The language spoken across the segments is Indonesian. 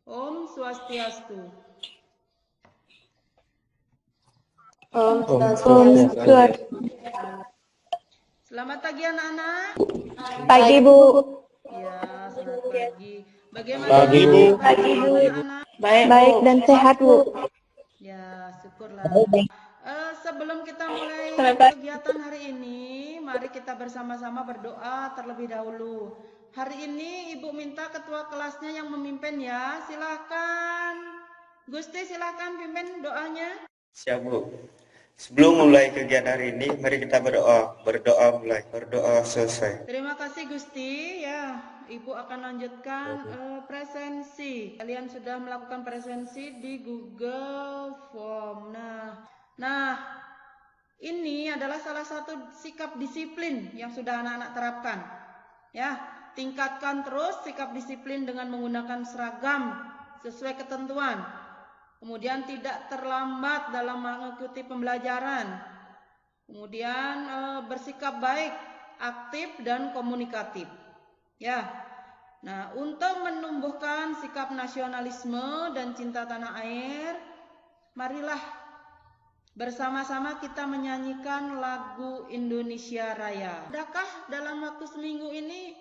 Om Swastiastu. Om Swastiastu. Swastiastu. Selamat pagi anak-anak. Pagi, Bu. Ya, selamat pagi. Bagaimana Pagi, Bu. Pagi, Bu. anak-anak? Baik dan sehat, Bu. Ya, syukurlah. Sebelum kita mulai Selamat kegiatan hari ini, mari kita bersama-sama berdoa terlebih dahulu. Hari ini Ibu minta ketua kelasnya yang memimpin ya. Silakan. Gusti, silakan pimpin doanya. Siap, Bu. Sebelum mulai kegiatan hari ini, mari kita berdoa. Berdoa mulai, berdoa selesai. Terima kasih Gusti. Ya, Ibu akan lanjutkan presensi. Kalian sudah melakukan presensi di Google Form. Nah, ini adalah salah satu sikap disiplin yang sudah anak-anak terapkan. Ya, tingkatkan terus sikap disiplin dengan menggunakan seragam sesuai ketentuan. Kemudian tidak terlambat dalam mengikuti pembelajaran. Kemudian bersikap baik, aktif dan komunikatif. Ya. Nah, untuk menumbuhkan sikap nasionalisme dan cinta tanah air, marilah bersama-sama kita menyanyikan lagu Indonesia Raya. Adakah dalam waktu seminggu ini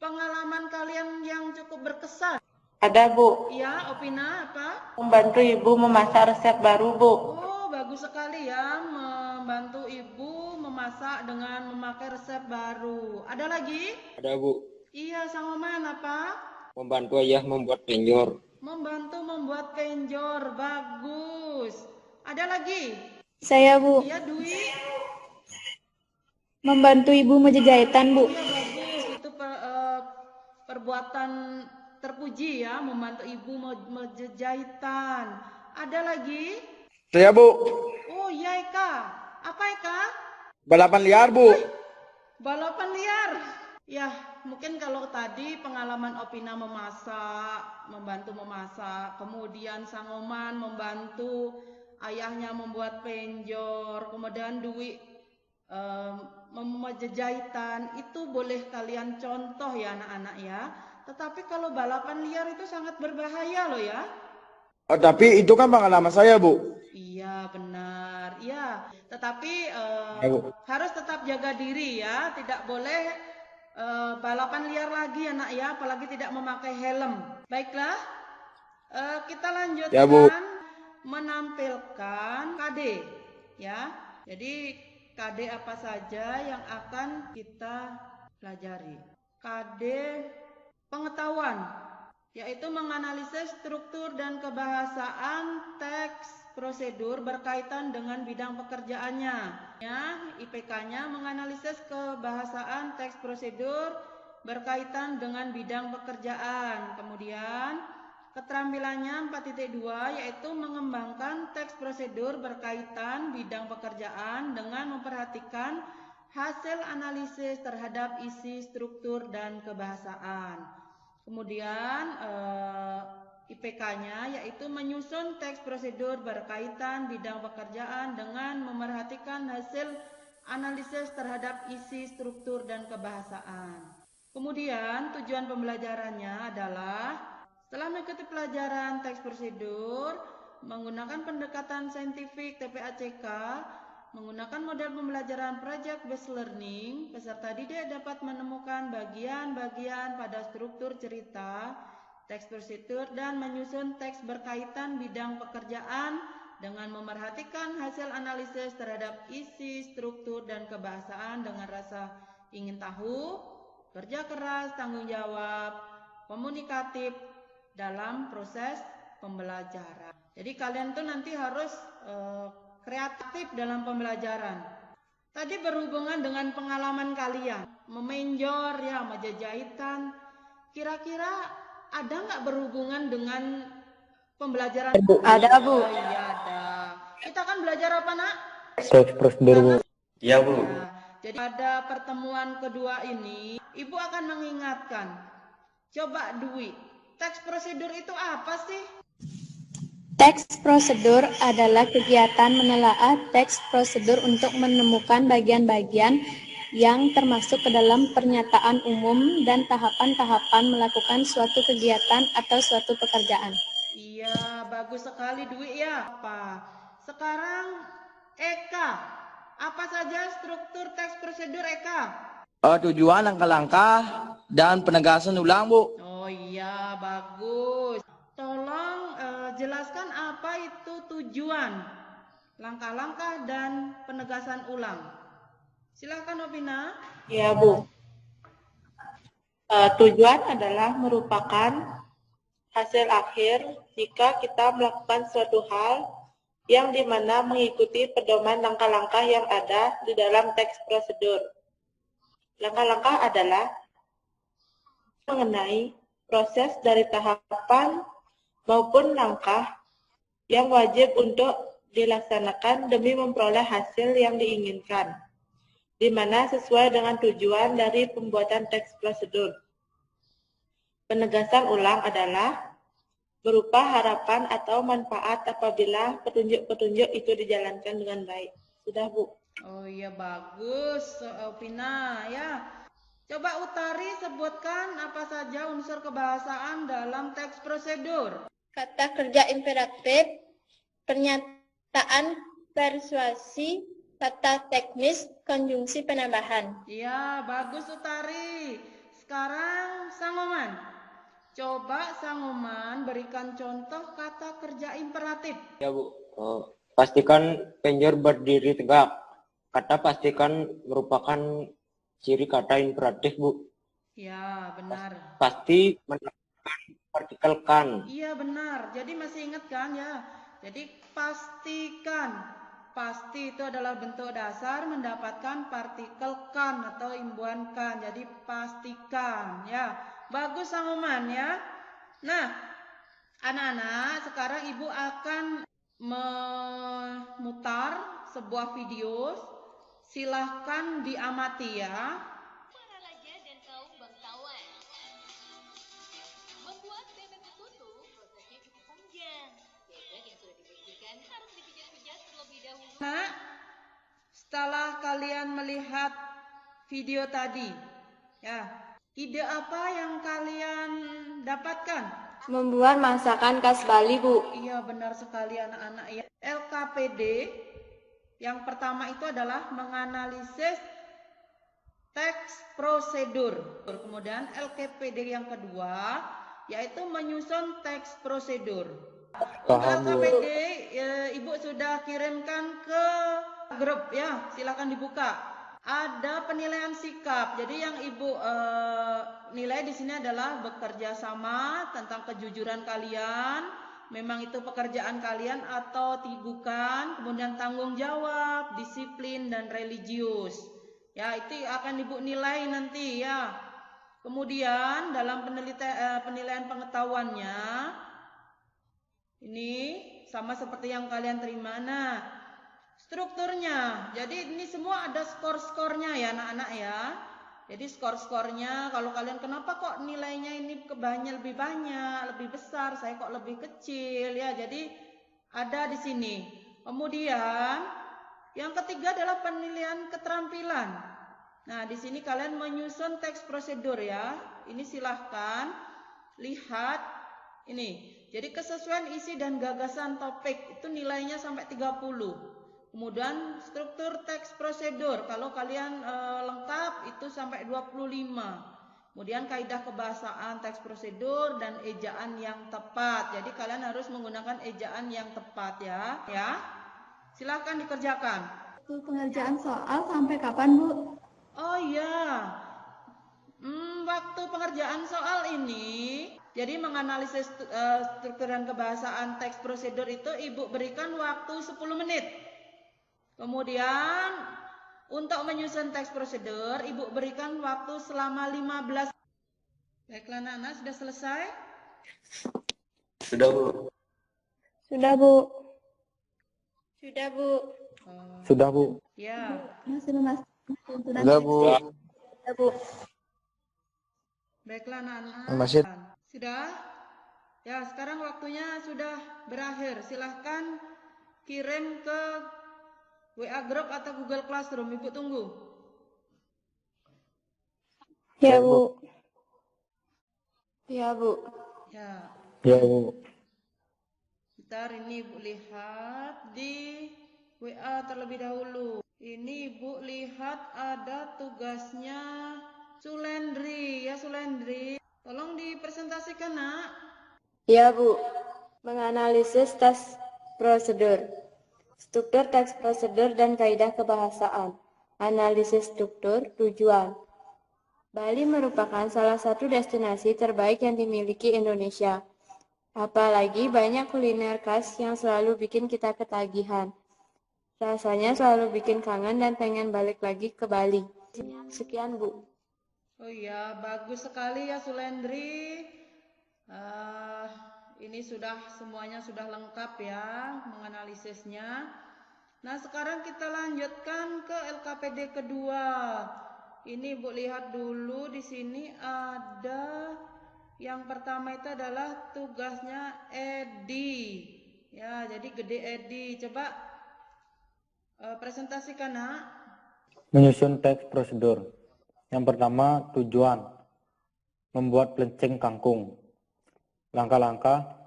pengalaman kalian yang cukup berkesan? Ada, Bu. Iya, Opina apa? Membantu Ibu memasak resep baru, Bu. Oh, bagus sekali ya, membantu ibu memasak dengan memakai resep baru. Ada lagi? Ada, Bu. Iya, sang Oman apa? Membantu ayah membuat penjor. Membantu membuat penjor, bagus. Ada lagi? Saya, Bu. Iya, Dwi. Membantu Ibu menjahitan, Bu. Iya, bagus. Itu perbuatan terpuji ya, membantu ibu menjahitan. Ada lagi? Saya, Bu. Oh, iya, Eka. Apa, Eka? Balapan liar, Bu. Balapan liar. Ya, mungkin kalau tadi pengalaman Opina memasak, membantu memasak, kemudian Sang Oman membantu ayahnya membuat penjor, kemudian Dwi jahitan, itu boleh kalian contoh ya anak-anak ya. Tetapi kalau balapan liar itu sangat berbahaya loh ya. Oh, tapi itu kan pengalaman saya, Bu. Iya, benar. Iya, tetapi Ya, Bu. harus tetap jaga diri ya. Tidak boleh balapan liar lagi anak ya, apalagi tidak memakai helm. Baiklah, kita lanjutkan Ya, Bu. menampilkan KD ya. Jadi KD apa saja yang akan kita pelajari? KD pengetahuan, yaitu menganalisis struktur dan kebahasaan teks prosedur berkaitan dengan bidang pekerjaannya. Ya, IPK-nya menganalisis kebahasaan teks prosedur berkaitan dengan bidang pekerjaan. Kemudian keterampilannya 4.2 yaitu mengembangkan teks prosedur berkaitan bidang pekerjaan dengan memperhatikan hasil analisis terhadap isi, struktur, dan kebahasaan. Kemudian IPK-nya yaitu menyusun teks prosedur berkaitan bidang pekerjaan dengan memerhatikan hasil analisis terhadap isi, struktur, dan kebahasaan. Kemudian tujuan pembelajarannya adalah setelah mengikuti pelajaran teks prosedur, menggunakan pendekatan saintifik TPACK, menggunakan model pembelajaran project based learning, peserta didik dapat menemukan bagian-bagian pada struktur cerita, teks prosedur, dan menyusun teks berkaitan bidang pekerjaan dengan memerhatikan hasil analisis terhadap isi, struktur, dan kebahasaan dengan rasa ingin tahu, kerja keras, tanggung jawab, komunikatif dalam proses pembelajaran. Jadi kalian tuh nanti harus kreatif dalam pembelajaran. Tadi berhubungan dengan pengalaman kalian, memenjor ya, menjahitan. Kira-kira ada nggak berhubungan dengan pembelajaran? Ada, Bu. Oh iya ada. Kita kan belajar apa nak? Teks prosedur, Bu. Ya, Bu. Ya, jadi pada pertemuan kedua ini, Ibu akan mengingatkan. Coba Dwi, teks prosedur itu apa sih? Teks prosedur adalah kegiatan menelaah teks prosedur untuk menemukan bagian-bagian yang termasuk ke dalam pernyataan umum dan tahapan-tahapan melakukan suatu kegiatan atau suatu pekerjaan. Iya, bagus sekali Dwi ya. Apa? Sekarang Eka. Apa saja struktur teks prosedur Eka? Tujuan, langkah-langkah, dan penegasan ulang, Bu. Oh iya, bagus. Tolong jelaskan apa itu tujuan, langkah-langkah, dan penegasan ulang. Silakan Opina. Ya, Bu. Tujuan adalah merupakan hasil akhir jika kita melakukan suatu hal yang dimana mengikuti pedoman langkah-langkah yang ada di dalam teks prosedur. Langkah-langkah adalah mengenai proses dari tahapan maupun langkah yang wajib untuk dilaksanakan demi memperoleh hasil yang diinginkan, di mana sesuai dengan tujuan dari pembuatan teks prosedur. Penegasan ulang adalah berupa harapan atau manfaat apabila petunjuk-petunjuk itu dijalankan dengan baik. Sudah, Bu. Oh iya, bagus Opina ya. Coba Utari sebutkan apa saja unsur kebahasaan dalam teks prosedur. Kata kerja imperatif, pernyataan persuasi, kata teknis, konjungsi penambahan. Iya, bagus Utari. Sekarang Sangoman. Coba Sangoman berikan contoh kata kerja imperatif. Ya Bu. Pastikan penjor berdiri tegak. Kata pastikan merupakan ciri kata imperatif, Bu. Ya, benar. Pasti menerapkan partikel kan. Iya, benar. Jadi masih ingat kan ya? Jadi pastikan. Pasti itu adalah bentuk dasar mendapatkan partikel kan atau imbuhan kan. Jadi pastikan ya. Bagus Sangoman ya. Nah, anak-anak, sekarang Ibu akan memutar sebuah video. Silahkan diamati ya. Para raja dan kaum bangsawan. Membuat bebek betutu prosesnya cukup panjang. Bebek yang sudah dibersihkan harus dipijat-pijat terlebih dahulu. Nah, setelah kalian melihat video tadi, ya, ide apa yang kalian dapatkan? Membuat masakan khas Bali, Bu. Iya, benar sekali anak-anak ya. LKPD yang pertama itu adalah menganalisis teks prosedur. Kemudian LKPD yang kedua yaitu menyusun teks prosedur. Paham, Bu. LKPD Ibu sudah kirimkan ke grup ya, silakan dibuka. Ada penilaian sikap. Jadi yang Ibu nilai di sini adalah bekerja sama, tentang kejujuran kalian. Memang itu pekerjaan kalian atau bukan, kemudian tanggung jawab, disiplin, dan religius. Ya, itu akan Ibu nilai nanti ya. Kemudian dalam penilaian pengetahuannya, ini sama seperti yang kalian terima. Nah, strukturnya, jadi ini semua ada skor-skornya ya anak-anak ya. Jadi skor-skornya, kalau kalian kenapa kok nilainya ini lebih banyak, lebih besar, saya kok lebih kecil ya. Jadi ada di sini. Kemudian yang ketiga adalah penilaian keterampilan. Nah, di sini kalian menyusun teks prosedur ya. Ini silahkan lihat ini. Jadi kesesuaian isi dan gagasan topik itu nilainya sampai 30. Kemudian struktur teks prosedur, kalau kalian lengkap itu sampai 25. Kemudian kaidah kebahasaan teks prosedur dan ejaan yang tepat. Jadi kalian harus menggunakan ejaan yang tepat ya. Ya, silahkan dikerjakan. Pengerjaan soal sampai kapan, Bu? Oh iya, waktu pengerjaan soal ini, jadi menganalisis struktur dan kebahasaan teks prosedur itu Ibu berikan waktu 10 menit. Kemudian untuk menyusun teks prosedur, Ibu berikan waktu selama 15. Baiklah anak-anak, sudah selesai? Sudah, Bu. Sudah, Bu. Sudah, Bu. Sudah, Bu. Ya. Sudah, Bu. Sudah, Bu. Baiklah anak-anak. Masih. Sudah? Ya, sekarang waktunya sudah berakhir. Silahkan kirim ke WA Group atau Google Classroom. Ibu tunggu. Ya, Baik, Bu. Bu. Ya, Bu. Ya, Ya, Bu. bentar ini Ibu lihat di WA terlebih dahulu. Ini Ibu lihat ada tugasnya Sulendri. Ya, Sulendri. Tolong dipresentasikan, Nak. Ya, Bu. Menganalisis teks prosedur. Struktur teks prosedur dan kaidah kebahasaan. Analisis struktur tujuan. Bali merupakan salah satu destinasi terbaik yang dimiliki Indonesia. Apalagi banyak kuliner khas yang selalu bikin kita ketagihan. Rasanya selalu bikin kangen dan pengen balik lagi ke Bali. Sekian, Bu. Oh iya, bagus sekali ya Sulendri. Ini semuanya sudah lengkap ya menganalisisnya. Nah, sekarang kita lanjutkan ke LKPD kedua. Ini Bu lihat dulu di sini ada yang pertama itu adalah tugasnya Edi. Ya, jadi gede Edi. Coba presentasikan, Nak. Menyusun teks prosedur. Yang pertama, tujuan. Membuat plecing kangkung. Langkah-langkah.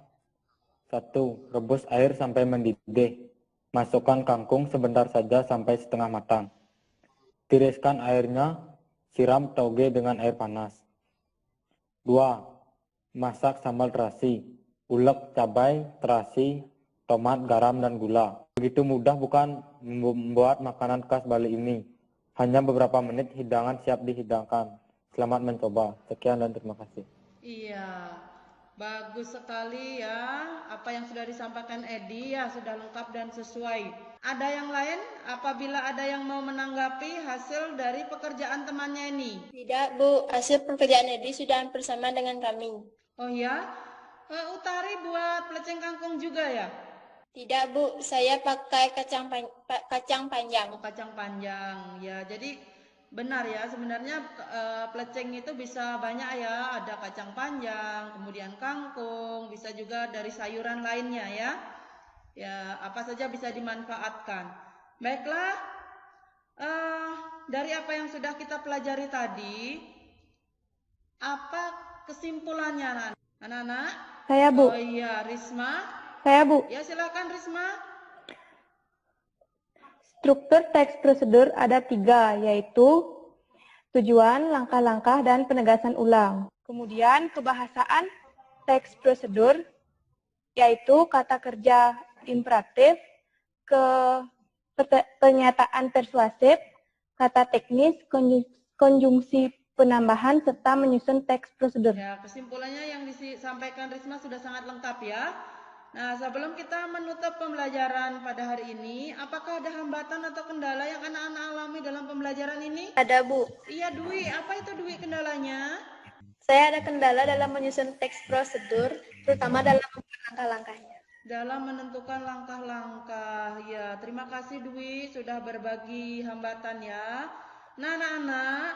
1. Rebus air sampai mendidih. Masukkan kangkung sebentar saja sampai setengah matang. Tiriskan airnya, siram tauge dengan air panas. 2. Masak sambal terasi. Ulek cabai, terasi, tomat, garam, dan gula. Begitu mudah bukan membuat makanan khas Bali ini? Hanya beberapa menit hidangan siap dihidangkan. Selamat mencoba. Sekian dan terima kasih. Iya, bagus sekali ya. Apa yang sudah disampaikan Edi ya sudah lengkap dan sesuai. Ada yang lain? Apabila ada yang mau menanggapi hasil dari pekerjaan temannya ini? Tidak, Bu. Hasil pekerjaan Edi sudah hampir sama dengan kami. Oh ya? Utari buat pelecing kangkung juga ya? Tidak, Bu. Saya pakai kacang panjang. Oh, kacang panjang. Ya, jadi benar ya. Sebenarnya pelecing itu bisa banyak ya. Ada kacang panjang, kemudian kangkung, bisa juga dari sayuran lainnya ya. Ya, apa saja bisa dimanfaatkan. Baiklah, dari apa yang sudah kita pelajari tadi, apa kesimpulannya, anak-anak? Saya, Bu. Oh iya, Risma. Saya, Bu. Ya, silakan Risma. Struktur teks prosedur ada 3, yaitu tujuan, langkah-langkah, dan penegasan ulang. Kemudian kebahasaan teks prosedur, yaitu kata kerja imperatif, pernyataan persuasif, kata teknis, konjungsi penambahan, serta menyusun teks prosedur. Ya, kesimpulannya yang disampaikan Risma sudah sangat lengkap ya. Nah, sebelum kita menutup pembelajaran pada hari ini, apakah ada hambatan atau kendala yang anak-anak alami dalam pembelajaran ini? Ada, Bu. Iya, Dwi. Apa itu Dwi kendalanya? Saya ada kendala dalam menyusun teks prosedur, terutama dalam membuat langkah-langkahnya. Dalam menentukan langkah-langkah. Ya, terima kasih Dwi sudah berbagi hambatan ya. Nah, anak-anak,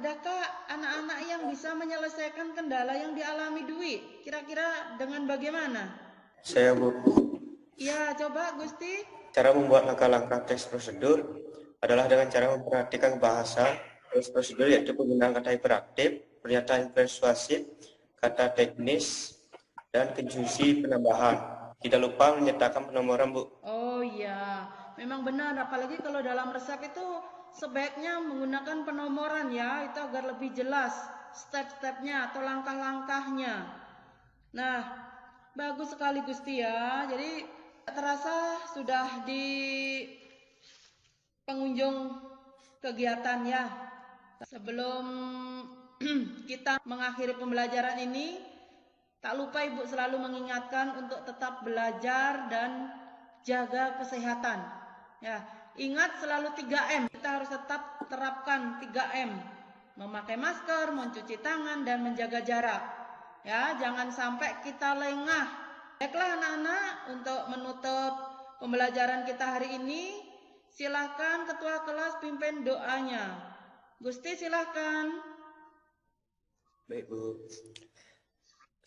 adakah anak-anak yang bisa menyelesaikan kendala yang dialami Dwi? Kira-kira dengan bagaimana? Saya, Bu. Ya, coba Gusti. Cara membuat langkah-langkah teks prosedur adalah dengan cara memperhatikan bahasa teks prosedur, yaitu penggunaan kata imperatif, pernyataan persuasif, kata teknis, dan konjungsi penambahan. Tidak lupa menyertakan penomoran, Bu. Oh iya, memang benar. Apalagi kalau dalam resep itu sebaiknya menggunakan penomoran ya, itu agar lebih jelas step-stepnya atau langkah-langkahnya. Nah, bagus sekali Gusti ya. Jadi terasa sudah di pengunjung kegiatan ya. Sebelum kita mengakhiri pembelajaran ini, tak lupa Ibu selalu mengingatkan untuk tetap belajar dan jaga kesehatan. Ya, ingat selalu 3M. Kita harus tetap terapkan 3M. Memakai masker, mencuci tangan, dan menjaga jarak. Ya, jangan sampai kita lengah. Baiklah anak-anak, untuk menutup pembelajaran kita hari ini, silakan ketua kelas pimpin doanya. Gusti silakan. Baik, Bu.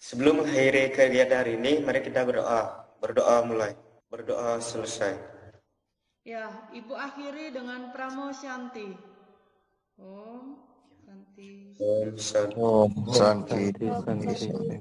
Sebelum mengakhiri kegiatan hari ini, mari kita berdoa. Berdoa mulai. Berdoa selesai. Ya, Ibu akhiri dengan Pramo Shanti. Om Shanti. Om Santi. Om Santi. Santi.